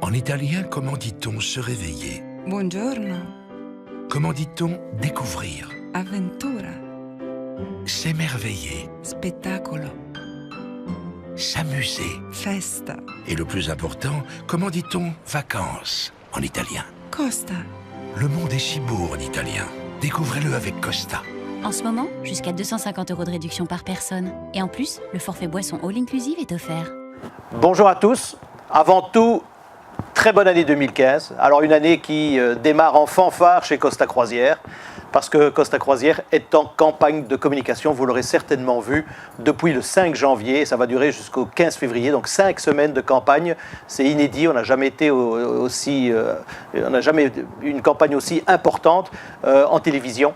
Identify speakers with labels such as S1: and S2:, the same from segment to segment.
S1: En italien, comment dit-on se réveiller?
S2: Buongiorno.
S1: Comment dit-on découvrir?
S2: Avventura.
S1: S'émerveiller,
S2: Spettacolo.
S1: s'amuser.
S2: Festa.
S1: Et le plus important, comment dit-on vacances en italien?
S2: Costa.
S1: Le monde est si beau en italien. Découvrez-le avec Costa.
S3: En ce moment, jusqu'à 250 € de réduction par personne. Et en plus, le forfait boisson all-inclusive est offert.
S4: Bonjour à tous. Avant tout, très bonne année 2015. Alors une année qui démarre en fanfare chez Costa Croisière, parce que Costa Croisière est en campagne de communication, vous l'aurez certainement vu, depuis le 5 janvier, ça va durer jusqu'au 15 février, donc 5 semaines de campagne. C'est inédit, on n'a jamais été on n'a jamais eu une campagne aussi importante en télévision.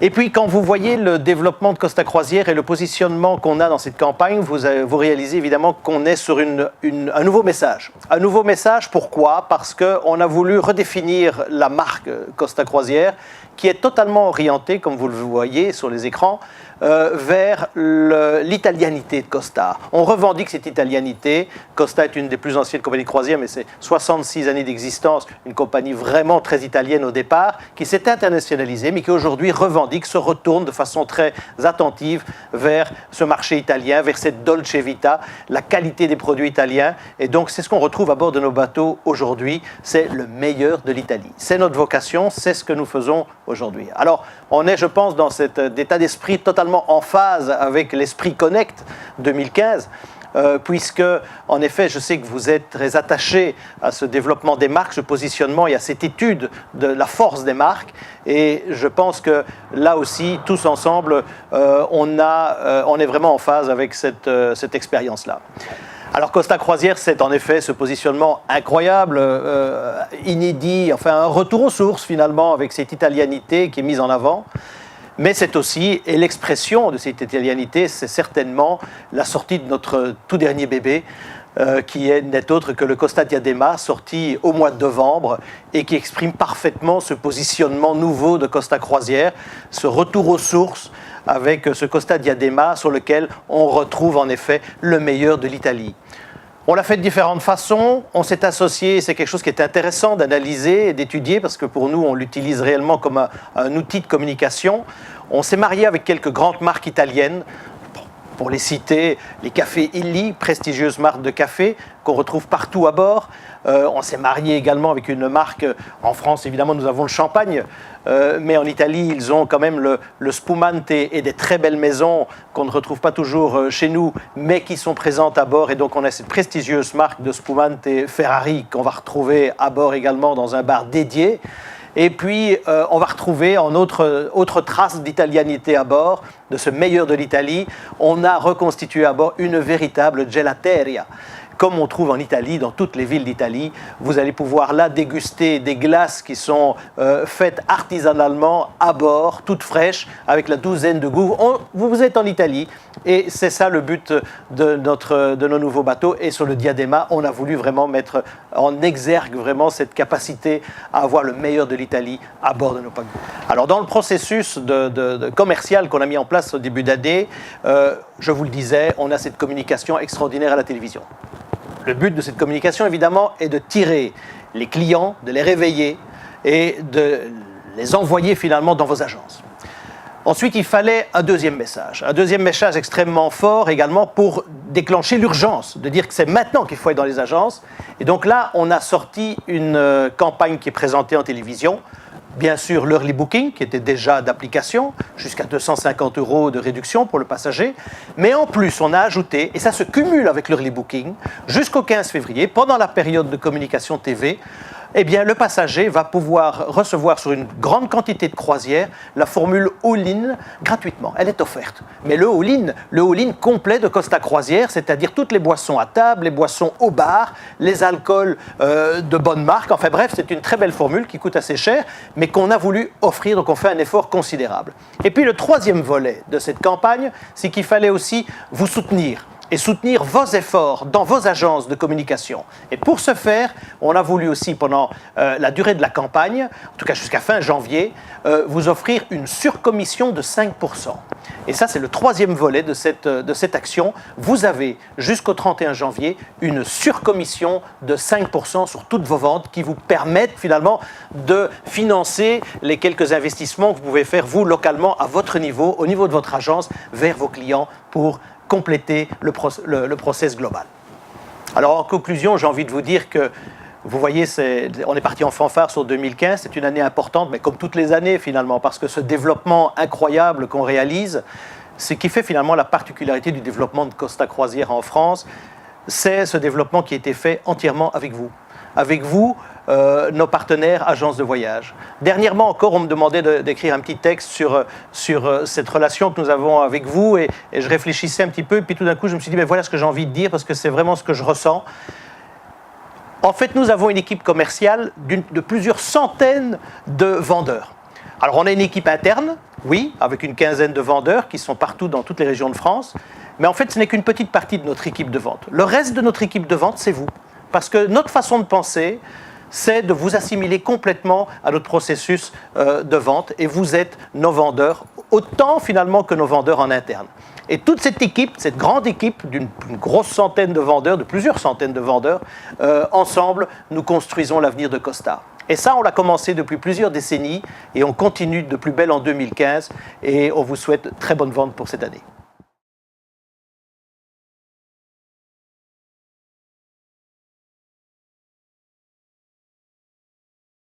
S4: Et puis, quand vous voyez le développement de Costa Croisière et le positionnement qu'on a dans cette campagne, vous réalisez évidemment qu'on est sur un nouveau message. Un nouveau message, pourquoi? Parce qu'on a voulu redéfinir la marque Costa Croisière, qui est totalement orientée, comme vous le voyez sur les écrans, vers l'italianité de Costa. On revendique cette italianité. Costa est une des plus anciennes compagnies de croisière, mais c'est 66 années d'existence, une compagnie vraiment très italienne au départ, qui s'est internationalisée, mais qui aujourd'hui revendique, se retourne de façon très attentive vers ce marché italien, vers cette Dolce Vita, la qualité des produits italiens. Et donc, c'est ce qu'on retrouve à bord de nos bateaux aujourd'hui. C'est le meilleur de l'Italie. C'est notre vocation, c'est ce que nous faisons aujourd'hui. Alors, on est, je pense, dans cet état d'esprit totalement en phase avec l'Esprit Connect 2015, puisque, en effet, je sais que vous êtes très attachés à ce développement des marques, ce positionnement et à cette étude de la force des marques. Et je pense que là aussi, tous ensemble, on est vraiment en phase avec cette expérience-là. Alors Costa Croisière, c'est en effet ce positionnement incroyable, inédit, enfin un retour aux sources finalement avec cette italianité qui est mise en avant. Mais c'est aussi, et l'expression de cette italianité, c'est certainement la sortie de notre tout dernier bébé, qui n'est autre que le Costa Diadema, sorti au mois de novembre, et qui exprime parfaitement ce positionnement nouveau de Costa Croisière, ce retour aux sources, avec ce Costa Diadema sur lequel on retrouve en effet le meilleur de l'Italie. On l'a fait de différentes façons, on s'est associé, c'est quelque chose qui est intéressant d'analyser et d'étudier parce que pour nous on l'utilise réellement comme un outil de communication. On s'est marié avec quelques grandes marques italiennes, pour les citer, les cafés Illy, prestigieuse marque de café qu'on retrouve partout à bord. On s'est marié également avec une marque, en France évidemment nous avons le champagne, mais en Italie ils ont quand même le spumante et des très belles maisons qu'on ne retrouve pas toujours chez nous, mais qui sont présentes à bord. Et donc on a cette prestigieuse marque de spumante Ferrari qu'on va retrouver à bord également dans un bar dédié. Et puis, on va retrouver en autre trace d'italianité à bord, de ce meilleur de l'Italie. On a reconstitué à bord une véritable gelateria, comme on trouve en Italie, dans toutes les villes d'Italie. Vous allez pouvoir là déguster des glaces qui sont faites artisanalement à bord, toutes fraîches, avec la douzaine de goûts. Vous êtes en Italie et c'est ça le but de nos nouveaux bateaux. Et sur le Diadema, on a voulu vraiment mettre en exergue vraiment cette capacité à avoir le meilleur de l'Italie à bord de nos paquebots. Alors dans le processus de commercial qu'on a mis en place au début d'année, je vous le disais, on a cette communication extraordinaire à la télévision. Le but de cette communication, évidemment, est de tirer les clients, de les réveiller et de les envoyer finalement dans vos agences. Ensuite, il fallait un deuxième message extrêmement fort également pour déclencher l'urgence, de dire que c'est maintenant qu'il faut être dans les agences. Et donc là, on a sorti une campagne qui est présentée en télévision. Bien sûr, l'early booking, qui était déjà d'application, jusqu'à 250 € de réduction pour le passager. Mais en plus, on a ajouté, et ça se cumule avec l'early booking, jusqu'au 15 février, pendant la période de communication TV, eh bien, le passager va pouvoir recevoir sur une grande quantité de croisières la formule all-in gratuitement. Elle est offerte. Mais le all-in complet de Costa Croisière, c'est-à-dire toutes les boissons à table, les boissons au bar, les alcools de bonne marque. Enfin bref, c'est une très belle formule qui coûte assez cher, mais qu'on a voulu offrir, donc on fait un effort considérable. Et puis le troisième volet de cette campagne, c'est qu'il fallait aussi vous soutenir. et soutenir vos efforts dans vos agences de communication. Et pour ce faire, on a voulu aussi, pendant la durée de la campagne, en tout cas jusqu'à fin janvier, vous offrir une surcommission de 5%. Et ça, c'est le troisième volet de cette action. Vous avez, jusqu'au 31 janvier, une surcommission de 5% sur toutes vos ventes qui vous permettent finalement de financer les quelques investissements que vous pouvez faire, vous, localement, à votre niveau, au niveau de votre agence, vers vos clients pour compléter le process global. Alors, en conclusion, j'ai envie de vous dire que vous voyez, on est parti en fanfare sur 2015, c'est une année importante, mais comme toutes les années finalement, parce que ce développement incroyable qu'on réalise, ce qui fait finalement la particularité du développement de Costa Croisière en France, c'est ce développement qui a été fait entièrement avec vous. Avec vous, nos partenaires agences de voyage. Dernièrement encore, on me demandait d'écrire un petit texte sur cette relation que nous avons avec vous, et je réfléchissais un petit peu, et puis tout d'un coup je me suis dit, mais voilà ce que j'ai envie de dire, parce que c'est vraiment ce que je ressens. En fait, nous avons une équipe commerciale de plusieurs centaines de vendeurs. Alors, on a une équipe interne, oui, avec une quinzaine de vendeurs qui sont partout dans toutes les régions de France. Mais en fait, ce n'est qu'une petite partie de notre équipe de vente. Le reste de notre équipe de vente, c'est vous. Parce que notre façon de penser, c'est de vous assimiler complètement à notre processus de vente. Et vous êtes nos vendeurs, autant finalement que nos vendeurs en interne. Et toute cette équipe, cette grande équipe d'une grosse centaine de vendeurs, de plusieurs centaines de vendeurs, ensemble, nous construisons l'avenir de Costa. Et ça, on l'a commencé depuis plusieurs décennies et on continue de plus belle en 2015 et on vous souhaite très bonne vente pour cette année.